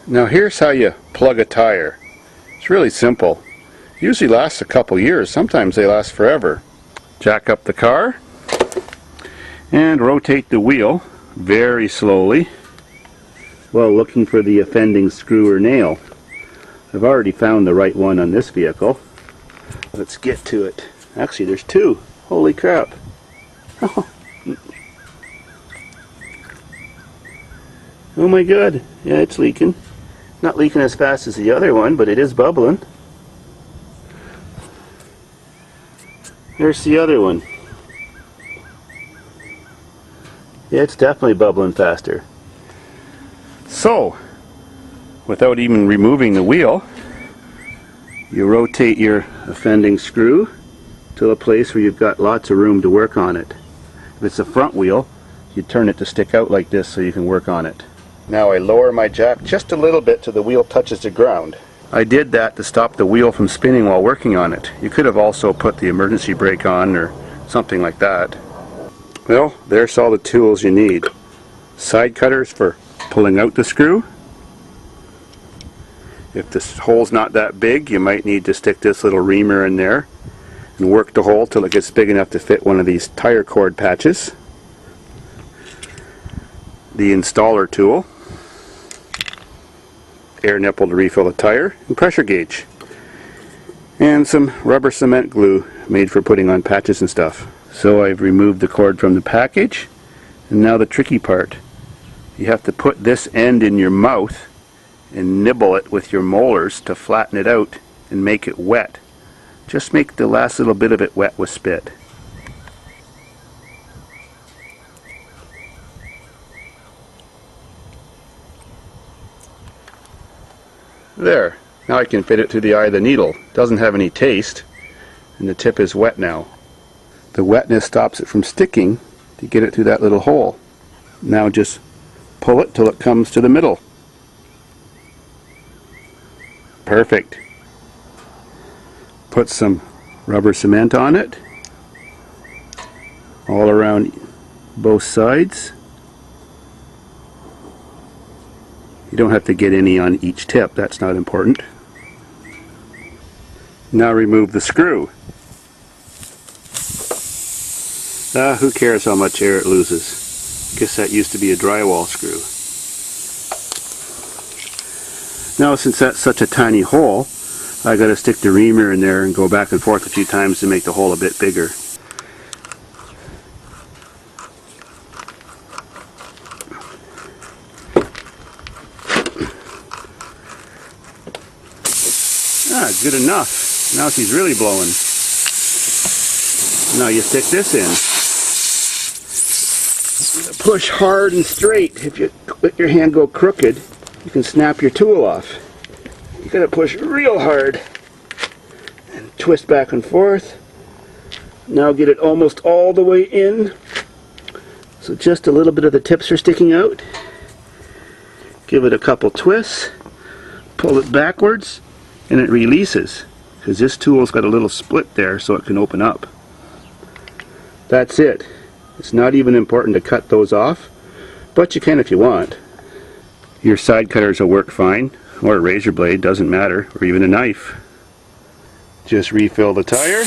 Now here's how you plug a tire. It's really simple. It usually lasts a couple years. Sometimes they last forever. Jack up the car and rotate the wheel very slowly while looking for the offending screw or nail. I've already found the right one on this vehicle. Let's get to it. Actually, there's two. Holy crap. Oh my god. Yeah, it's leaking. Not leaking as fast as the other one, but it is bubbling. Here's the other one. Yeah, it's definitely bubbling faster. So, without even removing the wheel, you rotate your offending screw to a place where you've got lots of room to work on it. If it's a front wheel, you turn it to stick out like this so you can work on it. Now I lower my jack just a little bit till the wheel touches the ground. I did that to stop the wheel from spinning while working on it. You could have also put the emergency brake on or something like that. Well, there's all the tools you need. Side cutters for pulling out the screw. If this hole's not that big, you might need to stick this little reamer in there and work the hole till it gets big enough to fit one of these tire cord patches. The installer tool, air nipple to refill the tire, and pressure gauge, and some rubber cement glue made for putting on patches and stuff. So I've removed the cord from the package, and now the tricky part. You have to put this end in your mouth and nibble it with your molars to flatten it out and make it wet. Just make the last little bit of it wet with spit. There, now I can fit it through the eye of the needle. It doesn't have any taste, and the tip is wet now. The wetness stops it from sticking to get it through that little hole. Now just pull it till it comes to the middle. Perfect. Put some rubber cement on it, all around both sides. You don't have to get any on each tip, that's not important. Now remove the screw. Who cares how much air it loses? Guess that used to be a drywall screw. Now since that's such a tiny hole, I got to stick the reamer in there and go back and forth a few times to make the hole a bit bigger. Good enough. Now she's really blowing. Now you stick this in. Push hard and straight. If you let your hand go crooked, you can snap your tool off. You gotta push real hard and twist back and forth. Now get it almost all the way in. So just a little bit of the tips are sticking out. Give it a couple twists. Pull it backwards. And it releases, because this tool's got a little split there so it can open up. That's it. It's not even important to cut those off, but you can if you want. Your side cutters will work fine, or a razor blade, doesn't matter, or even a knife. Just refill the tire.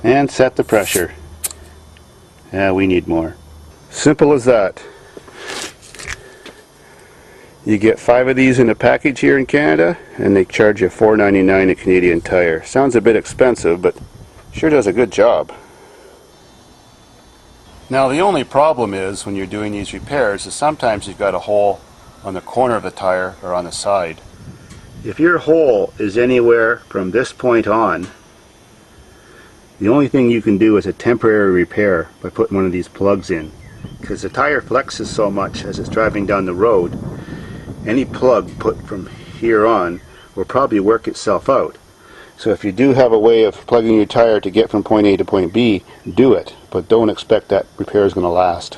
And set the pressure. Yeah, we need more. Simple as that. You get 5 of these in a package here in Canada, and they charge you $4.99 a Canadian Tire. Sounds a bit expensive, but sure does a good job. Now the only problem is when you're doing these repairs is sometimes you've got a hole on the corner of the tire or on the side. If your hole is anywhere from this point on, the only thing you can do is a temporary repair by putting one of these plugs in, because the tire flexes so much as it's driving down the road. Any plug put from here on will probably work itself out. So if you do have a way of plugging your tire to get from point A to point B, do it, but don't expect that repair is going to last.